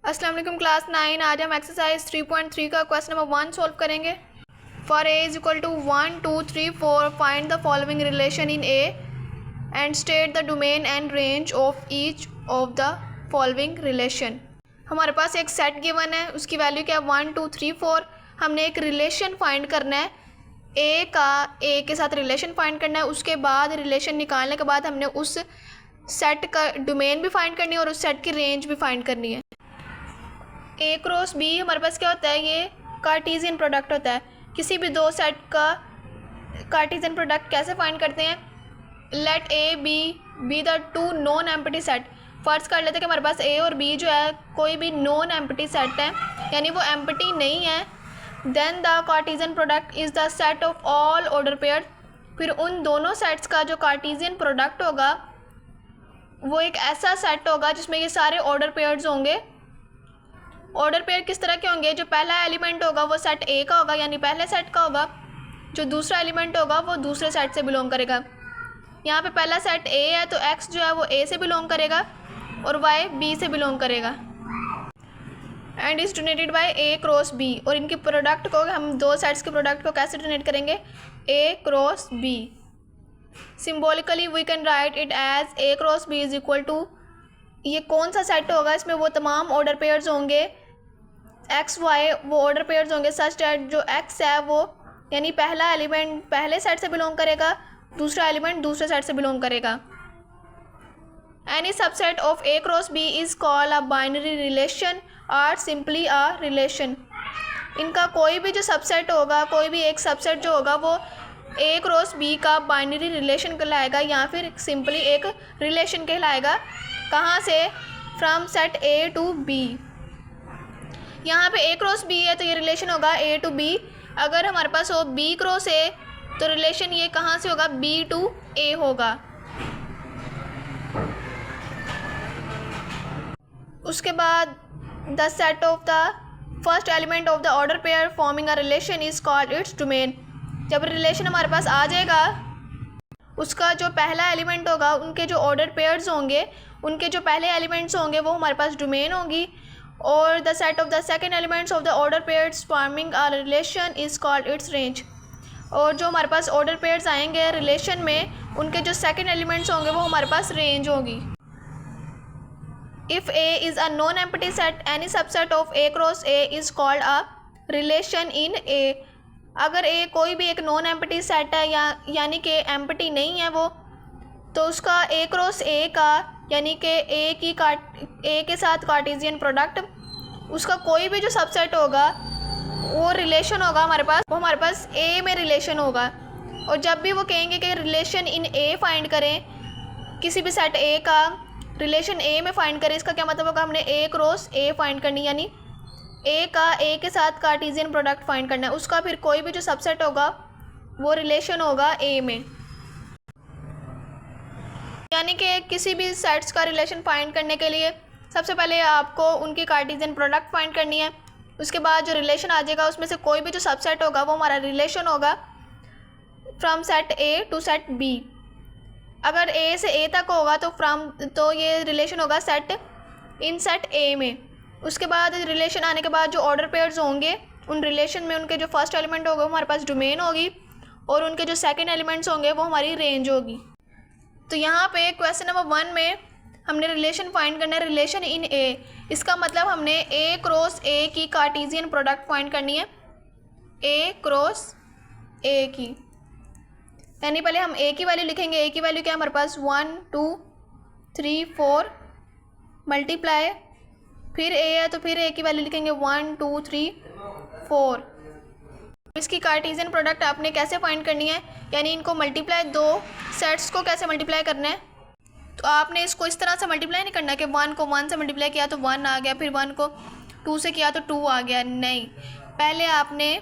अस्सलाम वालेकुम क्लास 9। आज हम एक्सरसाइज 3.3 का क्वेश्चन नंबर 1 सॉल्व करेंगे। For A is equal to 1 2 3 4 find the following relation in A and state the domain and range of each of the following relation. हमारे पास एक set given है, उसकी वैल्यू क्या है 1 2 3 4। हमने एक रिलेशन फाइंड करना है, ए के साथ रिलेशन फाइंड करना है। उसके बाद रिलेशन निकालने के बाद हमने उस सेट का डोमेन भी फाइंड करनी है और उस सेट की रेंज भी फाइंड करनी है। ए क्रॉस बी हमारे पास क्या होता है, ये कार्टेशियन प्रोडक्ट होता है। किसी भी दो सेट का कार्टेशियन प्रोडक्ट कैसे फाइंड करते हैं, let A B the two non empty set. First कर लेते हैं कि हमारे पास ए और बी जो है कोई भी नॉन एम्प्टी सेट है, यानी वो एम्प्टी नहीं है। Then the Cartesian product is the set of all order pair. फिर उन दोनों सेट्स का जो कार्टेशियन प्रोडक्ट होगा वो एक ऐसा सेट होगा जिसमें ये सारे ऑर्डर पेयर्स होंगे। ऑर्डर पेयर किस तरह के होंगे, जो पहला एलिमेंट होगा वो सेट ए का होगा, यानी पहले सेट का होगा। जो दूसरा एलिमेंट होगा वो दूसरे सेट से बिलोंग करेगा। यहाँ पे पहला सेट ए है तो एक्स जो है वो ए से बिलोंग करेगा और वाई बी से बिलोंग करेगा। And is donated by A cross B. और इनके प्रोडक्ट को, हम दो सेट्स के प्रोडक्ट को कैसे डोनेट करेंगे, A cross B. Symbolically we can write it as A cross B is equal to, ये कौन सा सेट होगा, इसमें वो तमाम ऑर्डर पेयर्स होंगे एक्स वाई, वो ऑर्डर पेयर्स होंगे सच डैट जो एक्स है वो, यानी पहला एलिमेंट पहले सेट से बिलोंग करेगा, दूसरा एलिमेंट दूसरे सेट से बिलोंग करेगा। Any subset of A cross B is called a binary relation और सिंपली अ रिलेशन। इनका कोई भी जो सबसेट होगा, कोई भी एक सबसेट जो होगा वो ए क्रॉस बी का बाइनरी रिलेशन कहलाएगा या फिर सिंपली एक रिलेशन कहलाएगा। कहाँ से, from set A to B. यहाँ पे ए क्रॉस बी है तो ये रिलेशन होगा ए टू बी। अगर हमारे पास हो बी क्रॉस ए तो रिलेशन ये कहाँ से होगा, बी टू ए होगा। उसके बाद the set of the first element of the order pair forming a relation is called its domain. जब रिलेशन हमारे पास आ जाएगा, उसका जो पहला एलिमेंट होगा, उनके जो ऑर्डर पेयर्स होंगे, उनके जो पहले एलिमेंट्स होंगे वो हमारे पास डोमेन होगी। और the set of the second elements of the order pairs forming a relation is called its range. और जो हमारे पास ऑर्डर पेयर्स आएंगे रिलेशन में, उनके जो सेकेंड एलिमेंट्स होंगे वो हमारे पास रेंज होगी। If A is a non empty set, any subset of A cross A is called a relation in A. अगर ए कोई भी एक नॉन एम्प्टी सेट है यानी कि एम्प्टी नहीं है वो, तो उसका ए क्रॉस ए का, यानी कि ए के साथ कार्टेशियन प्रोडक्ट, उसका कोई भी जो सबसेट होगा वो रिलेशन होगा हमारे पास, वो हमारे पास ए में रिलेशन होगा। और जब भी वो कहेंगे कि रिलेशन इन ए फाइंड करें, किसी भी सेट ए का रिलेशन ए में फाइंड करें, इसका क्या मतलब होगा, हमने ए क्रॉस ए फाइंड करनी, यानी ए का ए के साथ कार्टेशियन प्रोडक्ट फाइंड करना है। उसका फिर कोई भी जो सबसेट होगा वो रिलेशन होगा ए में। यानी कि किसी भी सेट्स का रिलेशन फाइंड करने के लिए सबसे पहले आपको उनकी कार्टेशियन प्रोडक्ट फाइंड करनी है। उसके बाद जो रिलेशन आ जाएगा उसमें से कोई भी जो सबसेट होगा वो हमारा रिलेशन होगा from set A to set B. अगर ए से ए तक होगा तो ये रिलेशन होगा सेट इन सेट ए में। उसके बाद रिलेशन आने के बाद जो ऑर्डर पेयर्स होंगे, उन रिलेशन में उनके जो फर्स्ट एलिमेंट होगा वो हमारे पास डोमेन होगी और उनके जो सेकेंड एलिमेंट्स होंगे वो हमारी रेंज होगी। तो यहाँ पे क्वेश्चन नंबर 1 में हमने रिलेशन फाइंड करना है, रिलेशन इन ए। इसका मतलब हमने ए क्रॉस ए की कार्टेशियन प्रोडक्ट फाइंड करनी है, ए क्रॉस ए की। यानी पहले हम ए की वैल्यू लिखेंगे। ए की वैल्यू क्या है हमारे पास, 1 2 3 4 मल्टीप्लाई, फिर ए है तो फिर ए की वैल्यू लिखेंगे 1 2 3 4। इसकी कार्टेशियन प्रोडक्ट आपने कैसे फाइंड करनी है, यानी इनको मल्टीप्लाई, दो सेट्स को कैसे मल्टीप्लाई करना है, तो आपने इसको इस तरह से मल्टीप्लाई नहीं करना कि 1 को 1 से मल्टीप्लाई किया तो 1 आ गया, फिर 1 को 2 से किया तो 2 आ गया। नहीं, पहले आपने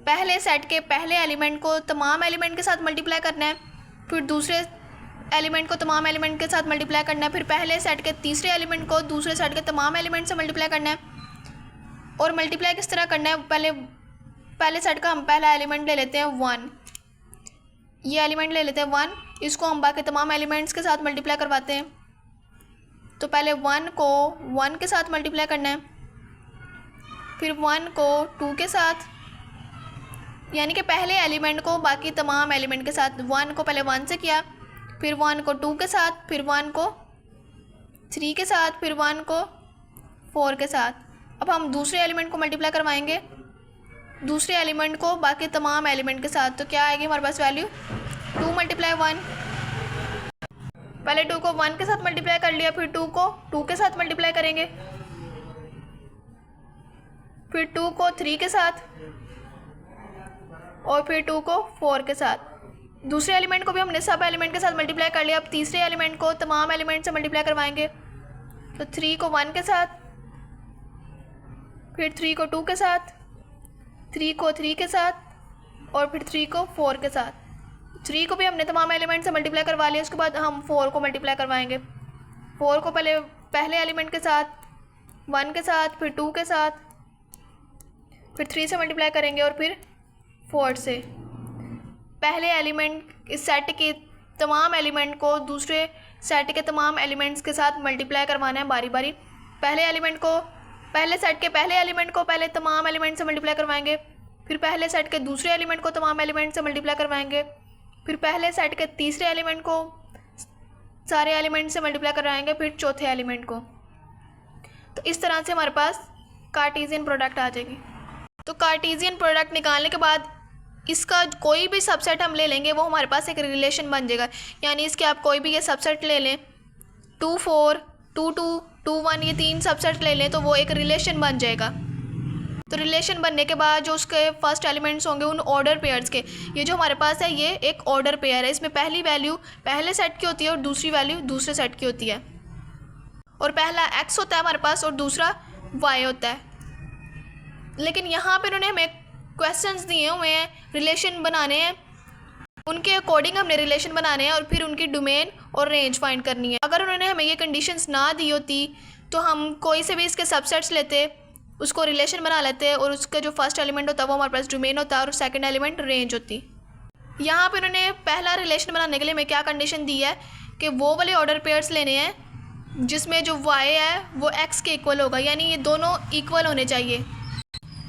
पहले सेट के पहले एलिमेंट को तमाम एलिमेंट के साथ मल्टीप्लाई करना है, फिर दूसरे एलिमेंट को तमाम एलिमेंट के साथ मल्टीप्लाई करना है, फिर पहले सेट के तीसरे एलिमेंट को दूसरे सेट के तमाम एलिमेंट से मल्टीप्लाई करना है। और मल्टीप्लाई किस तरह करना है, पहले सेट का हम पहला एलिमेंट ले लेते हैं 1, ये एलिमेंट ले लेते हैं 1, इसको हम बाकी तमाम एलिमेंट्स के साथ मल्टीप्लाई करवाते हैं। तो पहले 1 को 1 के साथ मल्टीप्लाई करना है, फिर 1 को 2 के साथ, यानी कि पहले एलिमेंट को बाकी तमाम एलिमेंट के साथ। 1 को पहले 1 से किया, फिर 1 को 2 के साथ, फिर 1 को 3 के साथ, फिर 1 को 4 के साथ। अब हम दूसरे एलिमेंट को मल्टीप्लाई करवाएंगे, दूसरे एलिमेंट को बाकी तमाम एलिमेंट के साथ। तो क्या आएगी हमारे पास वैल्यू 2 × 1। पहले 2 को 1 के साथ मल्टीप्लाई कर लिया, फिर 2 को 2 के साथ मल्टीप्लाई करेंगे, फिर 2 को 3 के साथ और फिर 2 को 4 के साथ। दूसरे एलिमेंट को भी हमने सब एलिमेंट के साथ मल्टीप्लाई कर लिया। अब तीसरे एलिमेंट को तमाम एलिमेंट से मल्टीप्लाई करवाएंगे। तो 3 को 1 के साथ, फिर 3 को 2 के साथ, 3 को 3 के साथ और फिर 3 को 4 के साथ। 3 को भी हमने तमाम एलिमेंट से मल्टीप्लाई करवा लिया। उसके बाद हम 4 को मल्टीप्लाई करवाएंगे। 4 को पहले एलिमेंट के साथ, 1 के साथ, फिर 2 के साथ, फिर 3 से मल्टीप्लाई करेंगे और फिर 4 से। पहले एलिमेंट इस सेट के तमाम एलिमेंट को दूसरे सेट के तमाम एलिमेंट्स के साथ मल्टीप्लाई करवाना है बारी बारी। पहले सेट के पहले एलिमेंट को पहले तमाम एलिमेंट से मल्टीप्लाई करवाएंगे, फिर पहले सेट के दूसरे एलिमेंट को तमाम एलिमेंट से मल्टीप्लाई करवाएंगे, फिर पहले सेट के तीसरे एलिमेंट को सारे एलिमेंट से मल्टीप्लाई करवाएंगे, फिर चौथे एलिमेंट को। तो इस तरह से हमारे पास कार्टेशियन प्रोडक्ट आ जाएगी। तो कार्टेशियन प्रोडक्ट निकालने के बाद इसका कोई भी सबसेट हम ले लेंगे, वो हमारे पास एक रिलेशन बन जाएगा। यानी इसके आप कोई भी ये सबसेट ले लें, 2 4 2 2 2 1, ये 3 सबसेट ले लें तो वो एक रिलेशन बन जाएगा। तो रिलेशन बनने के बाद जो उसके फर्स्ट एलिमेंट्स होंगे उन ऑर्डर पेयर्स के, ये जो हमारे पास है ये एक ऑर्डर पेयर है। इसमें पहली वैल्यू पहले सेट की होती है और दूसरी वैल्यू दूसरे सेट की होती है। और पहला x होता है हमारे पास और दूसरा y होता है। लेकिन यहाँ पे उन्होंने हमें क्वेश्चंस दिए हुए हैं, रिलेशन बनाने हैं, उनके अकॉर्डिंग हमने रिलेशन बनाने हैं और फिर उनकी डोमेन और रेंज फाइंड करनी है। अगर उन्होंने हमें ये कंडीशंस ना दी होती तो हम कोई से भी इसके सबसेट्स लेते, उसको रिलेशन बना लेते और उसका जो फर्स्ट एलिमेंट होता है वो हमारे पास डोमेन होता है और सेकंड एलिमेंट रेंज होती। यहाँ पे उन्होंने पहला रिलेशन बनाने के लिए हमें क्या कंडीशन दी है कि वो वाले ऑर्डर पेयर्स लेने हैं जिसमें जो y है वो x के इक्वल होगा, यानी ये दोनों इक्वल होने चाहिए।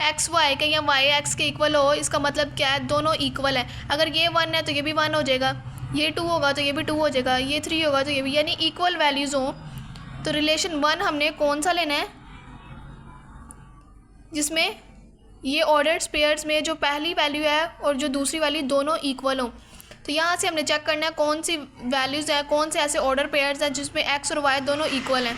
x y के या y x के इक्वल हो, इसका मतलब क्या है, दोनों इक्वल है। अगर ये 1 है तो ये भी 1 हो जाएगा, ये 2 होगा तो ये भी 2 हो जाएगा, ये 3 होगा तो ये भी, यानी इक्वल वैल्यूज़ हों। तो रिलेशन 1 हमने कौन सा लेना है, जिसमें ये ऑर्डर्ड पेयर्स में जो पहली वैल्यू है और जो दूसरी वैल्यू दोनों इक्वल हों। तो यहाँ से हमने चेक करना है कौन सी वैल्यूज़ हैं, कौन से ऐसे ऑर्डर पेयर्स हैं जिसमें x और y दोनों इक्वल हैं।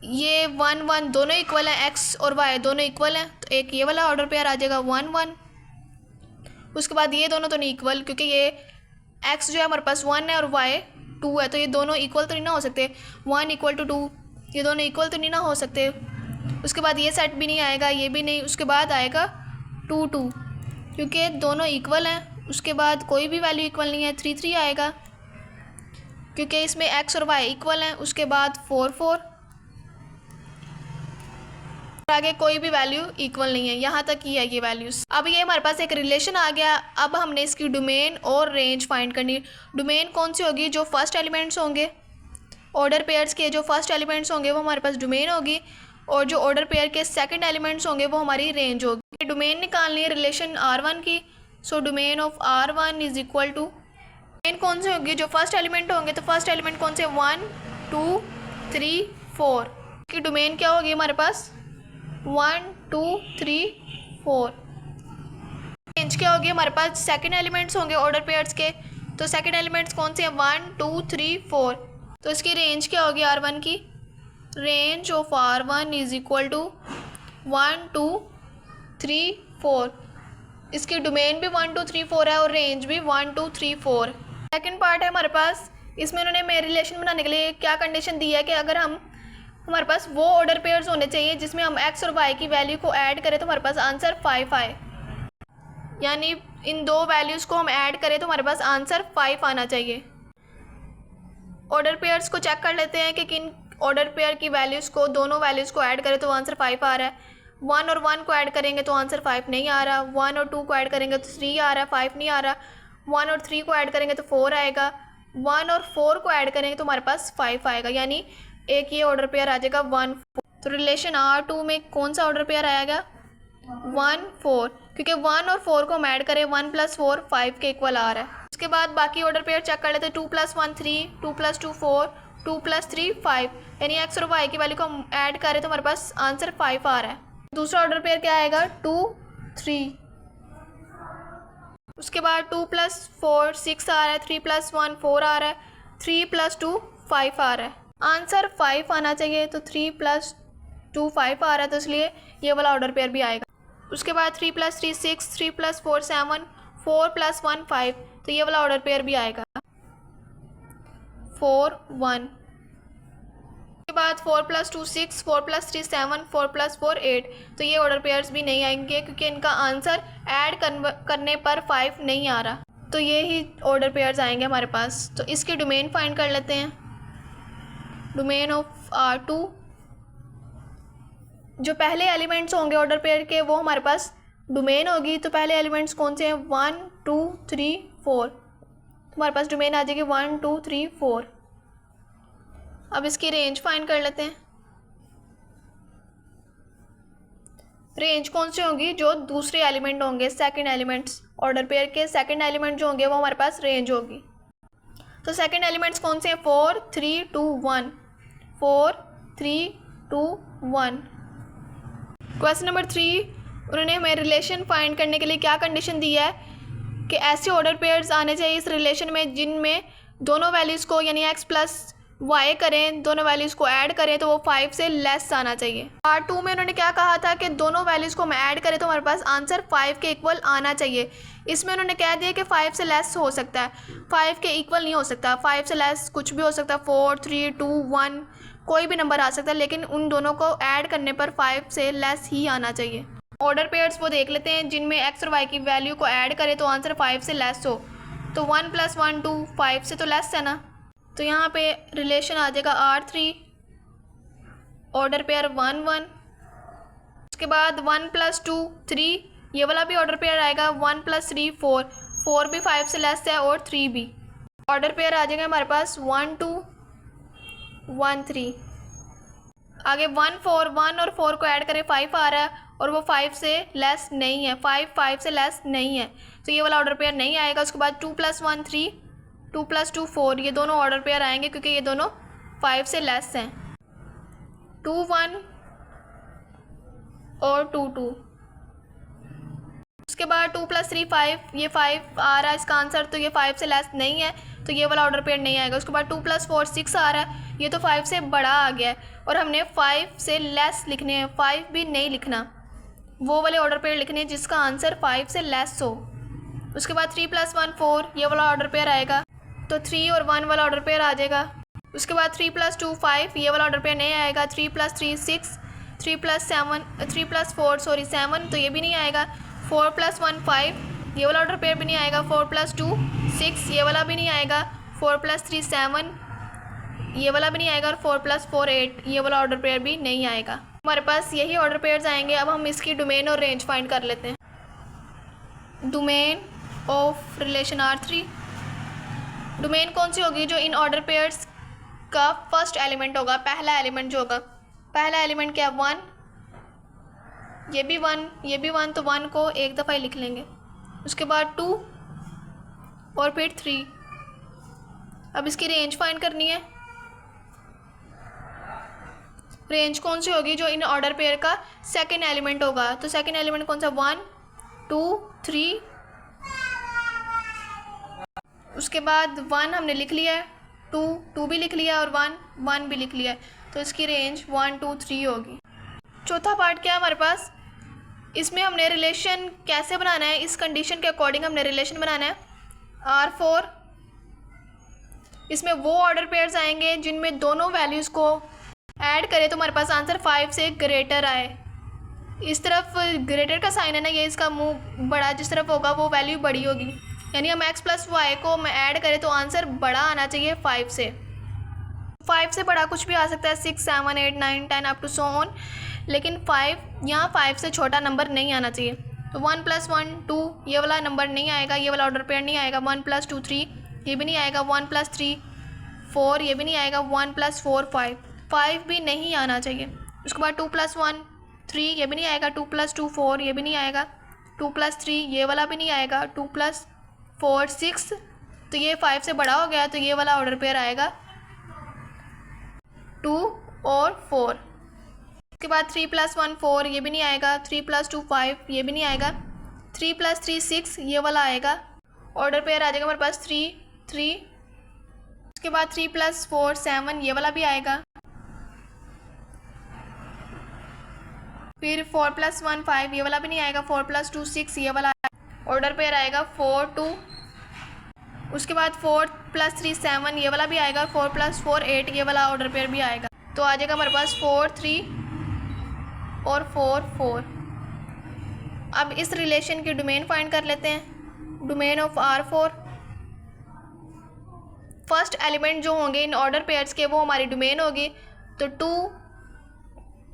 ये 1 1 दोनों इक्वल हैं, x और y दोनों इक्वल हैं, तो एक ये वाला ऑर्डर पेयर आ जाएगा 1 1। उसके बाद ये दोनों तो नहीं इक्वल, क्योंकि ये x जो है हमारे पास 1 है और y 2 है, तो ये दोनों इक्वल तो नहीं ना हो सकते। 1 = 2, ये दोनों इक्वल तो नहीं ना हो सकते। उसके बाद ये सेट भी नहीं आएगा, ये भी नहीं। उसके बाद आएगा 2 2, क्योंकि दोनों इक्वल हैं। उसके बाद कोई भी वैल्यू इक्वल नहीं है, 3 3 आएगा क्योंकि इसमें x और y इक्वल हैं। उसके बाद 4 4, आगे कोई भी वैल्यू इक्वल नहीं है, यहाँ तक ही है ये वैल्यूज़। अब ये हमारे पास एक रिलेशन आ गया। अब हमने इसकी डोमेन और रेंज फाइंड करनी। डोमेन कौन सी होगी, जो फर्स्ट एलिमेंट्स होंगे ऑर्डर पेयर्स के, जो फर्स्ट एलिमेंट्स होंगे वो हमारे पास डोमेन होगी, और जो ऑर्डर पेयर के सेकंड एलिमेंट्स होंगे वो हमारी रेंज होगी। डोमेन निकालनी है रिलेशन R1 की। So domain of R1 = domain कौन से होगी, जो फर्स्ट एलिमेंट होंगे, तो फर्स्ट एलिमेंट कौन से, 1 2 3 4 की डोमेन क्या होगी हमारे पास, 1 2 3 4। रेंज क्या होगी हमारे पास, सेकंड एलिमेंट्स होंगे ऑर्डर पेयर्स के, तो सेकंड एलिमेंट्स कौन से हैं, 1 2 3 4। तो इसकी रेंज क्या होगी R1 की, रेंज ऑफ R1 = 1 2 3 4। इसकी डोमेन भी 1 2 3 4 है और रेंज भी 1 2 3 4। सेकंड पार्ट है हमारे पास, इसमें उन्होंने मेरे रिलेशन बनाने के लिए क्या कंडीशन दी है कि अगर हमारे पास वो ऑर्डर पेयर्स होने चाहिए जिसमें हम x और y की वैल्यू को ऐड करें तो हमारे पास आंसर 5 आए। यानी इन दो वैल्यूज़ को हम ऐड करें तो हमारे पास आंसर 5 आना चाहिए। ऑर्डर पेयर्स को चेक कर लेते हैं कि किन ऑर्डर पेयर की वैल्यूज़ को, दोनों वैल्यूज़ को ऐड करें तो आंसर 5 आ रहा है। 1 और 1 को ऐड करेंगे तो आंसर 5 नहीं आ रहा। 1 और 2 को ऐड करेंगे तो 3 आ रहा है, 5 नहीं आ रहा। 1 और 3 को ऐड करेंगे तो 4 आएगा। 1 और 4 को ऐड करेंगे तो हमारे पास 5 आएगा। यानी एक ये ऑर्डर पेयर आ जाएगा 1 4। तो रिलेशन R2 में कौन सा ऑर्डर पेयर आएगा 1 4, क्योंकि 1 और 4 को हम ऐड करें 1 + 4 5 के इक्वल आ रहा है। उसके बाद बाकी ऑर्डर पेयर चेक कर लेते हैं। 2 + 1 3, 2 + 2 4, 2 + 3 5, यानी एक्स और वाई की वैल्यू को हम ऐड करें तो हमारे पास आंसर 5 आ रहा है। दूसरा ऑर्डर पेयर क्या आएगा 2 3। उसके बाद 2 + 4 6 आ रहा है, 3 + 1 4 आ रहा है, 3 + 2 5 आ रहा है। आंसर 5 आना चाहिए, तो 3 + 2 5 आ रहा है, तो इसलिए ये वाला ऑर्डर पेयर भी आएगा। उसके बाद 3 + 3 6, 3 + 4 7, 4 + 1 5, तो ये वाला ऑर्डर पेयर भी आएगा 4 1। उसके बाद 4 + 2 6, 4 + 3 7, 4 + 4 8, तो ये ऑर्डर पेयर्स भी नहीं आएंगे क्योंकि इनका आंसर ऐड करने पर 5 नहीं आ रहा। तो ये ही ऑर्डर पेयर्स आएंगे हमारे पास। तो इसके डोमेन फाइंड कर लेते हैं। डोमेन ऑफ R2, जो पहले एलिमेंट्स होंगे ऑर्डर पेयर के वो हमारे पास डोमेन होगी। तो पहले एलिमेंट्स कौन से हैं 1 2 3 4, तो हमारे पास डोमेन आ जाएगी 1 2 3 4। अब इसकी रेंज फाइंड कर लेते हैं। रेंज कौन सी होगी जो दूसरे एलिमेंट होंगे, सेकंड एलिमेंट्स ऑर्डर पेयर के सेकंड एलिमेंट जो होंगे वो हमारे पास रेंज होगी। तो सेकंड एलिमेंट्स कौन से हैं 4 3 2 1, 4 3 2 1। क्वेश्चन नंबर 3, उन्होंने हमें रिलेशन फाइंड करने के लिए क्या कंडीशन दी है कि ऐसे ऑर्डर पेयर्स आने चाहिए इस रिलेशन में जिनमें दोनों वैल्यूज़ को यानी x + y करें, दोनों वैल्यूज़ को ऐड करें तो वो 5 से लेस आना चाहिए। R2 में उन्होंने क्या कहा था कि दोनों वैल्यूज़ को हम ऐड करें तो हमारे पास आंसर 5 के इक्वल आना चाहिए। इसमें उन्होंने कह दिया कि 5 से लेस हो सकता है, 5 के इक्वल नहीं हो सकता। 5 से लेस कुछ भी हो सकता है, 4 3 2 1 कोई भी नंबर आ सकता है, लेकिन उन दोनों को ऐड करने पर 5 से लेस ही आना चाहिए। ऑर्डर पेयर्स वो देख लेते हैं जिनमें x और y की वैल्यू को ऐड करें तो आंसर 5 से लेस हो। तो 1 + 1 2 5 से तो लेस है ना, तो यहाँ पे रिलेशन आ जाएगा R3, ऑर्डर पेयर 1 1। उसके बाद 1 + 2 3, ये वाला भी ऑर्डर पेयर आएगा। 1 + 3 4, 4 भी 5 से लेस है और 3 भी। ऑर्डर पेयर आ जाएगा हमारे पास 1 2 1 3। आगे 1 4, 1 और 4 को ऐड करें 5 आ रहा है और वो 5 से लेस नहीं है, 5 से लेस नहीं है, तो ये वाला ऑर्डर पेयर नहीं आएगा। उसके बाद 2 + 1 3, 2 + 2 4, ये दोनों ऑर्डर पेयर आएंगे क्योंकि ये दोनों 5 से लेस हैं। 2 1 और 2 2। उसके बाद 2 + 3 5, ये 5 आ रहा है इसका आंसर, तो ये 5 से लेस नहीं है, तो ये वाला ऑर्डर पेयर नहीं आएगा। उसके बाद 2 + 4 6 आ रहा है, ये तो 5 से बड़ा आ गया है और हमने 5 से लेस लिखने हैं, 5 भी नहीं लिखना, वो वाले ऑर्डर पेयर लिखने हैं जिसका आंसर 5 से लेस हो। उसके बाद 3 + 1 4, ये वाला ऑर्डर पेयर आएगा, तो 3 और 1 वाला ऑर्डर पेयर आ जाएगा। उसके बाद 3 + 2 5, ये वाला ऑर्डर पेयर नहीं आएगा। 3 + 3 6, 3 + 4 7, तो ये भी नहीं आएगा। 4 + 1 5, ये वाला ऑर्डर पेयर भी नहीं आएगा। 4 + 2 6, ये वाला भी नहीं आएगा। 4 + 3 7, ये वाला भी नहीं आएगा। और 4 + 4 8, ये वाला ऑर्डर पेयर भी नहीं आएगा। हमारे पास यही ऑर्डर पेयर्स आएंगे। अब हम इसकी डोमेन और रेंज फाइंड कर लेते हैं। Domain of relation R3, domain कौन सी होगी जो इन ऑर्डर पेयर्स का फर्स्ट एलिमेंट होगा, पहला एलिमेंट जो होगा। पहला एलिमेंट क्या है 1, ये भी 1 ये भी 1, तो 1 को एक दफ़ा ही लिख लेंगे। उसके बाद 2 और फिर 3। अब इसकी रेंज फाइंड करनी है। रेंज कौन सी होगी जो इन ऑर्डर पेयर का सेकंड एलिमेंट होगा। तो सेकंड एलिमेंट कौन सा 1 2 3। उसके बाद 1 हमने लिख लिया है, 2 भी लिख लिया और 1 भी लिख लिया है, तो इसकी रेंज 1 2 3 होगी। चौथा पार्ट क्या है हमारे पास, इसमें हमने रिलेशन कैसे बनाना है, इस कंडीशन के अकॉर्डिंग हमने रिलेशन बनाना है। R4, इसमें वो ऑर्डर पेयर्स आएंगे जिनमें दोनों वैल्यूज़ को ऐड करें तो हमारे पास आंसर 5 से ग्रेटर आए। इस तरफ ग्रेटर का साइन है ना, ये इसका मुंह बड़ा जिस तरफ होगा वो वैल्यू बड़ी होगी, यानी हम x + y को हम ऐड करें तो आंसर बड़ा आना चाहिए 5 से। 5 से बड़ा कुछ भी आ सकता है, 6 7 8 9 10 अप टू सो ऑन, लेकिन 5 यहाँ 5 से छोटा नंबर नहीं आना चाहिए। तो 1 + 1 2, ये वाला नंबर नहीं आएगा, ये वाला ऑर्डर पेयर नहीं आएगा। 1 + 2 3, ये भी नहीं आएगा। 1 + 3 4, ये भी नहीं आएगा। 1 + 4 5, 5 भी नहीं आना चाहिए। उसके बाद 2 + 1 3, ये भी नहीं आएगा। 2 + 2 4, ये भी नहीं आएगा। 2 + 3, ये वाला भी नहीं आएगा। 2 + 4 6, तो ये 5 से बड़ा हो गया, तो ये वाला ऑर्डर पेयर आएगा 2 और 4। उसके बाद 3 + 1 4, ये भी नहीं आएगा। 3 + 2 5, ये भी नहीं आएगा। 3 + 3 6, ये वाला आएगा। ऑर्डर पेयर आ जाएगा हमारे पास 3 3। उसके बाद 3 + 4 7, ये वाला भी आएगा। फिर 4 + 1 5, ये वाला भी नहीं आएगा। 4 + 2 6, ये वाला आएगा। ऑर्डर पेयर आएगा 4 2। उसके बाद 4 + 3 7, ये वाला भी आएगा। 4 + 4 8, ये वाला ऑर्डर पेयर भी आएगा। तो आ जाएगा हमारे पास 4 3 और 4 4। अब इस रिलेशन की डोमेन फाइंड कर लेते हैं। Domain of R4, first element जो होंगे इन ऑर्डर पेयर्स के वो हमारी डोमेन होगी। तो 2,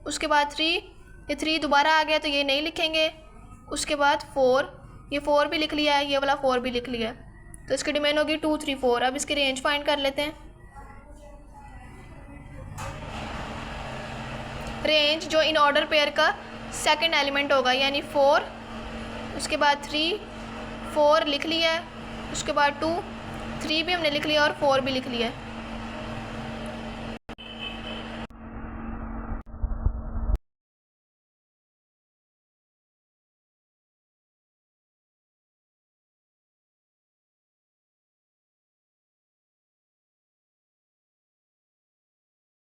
उसके बाद 3, ये 3 दोबारा आ गया तो ये नहीं लिखेंगे। उसके बाद 4, ये 4 भी लिख लिया है, ये वाला 4 भी लिख लिया है, तो इसकी डोमेन होगी 2 3 4। अब इसकी रेंज फाइंड कर लेते हैं। रेंज जो इन ऑर्डर पेयर का सेकंड एलिमेंट होगा, यानी 4, उसके बाद 3 4 लिख लिया है। उसके बाद 2 3 भी हमने लिख लिया और 4 भी लिख लिया है।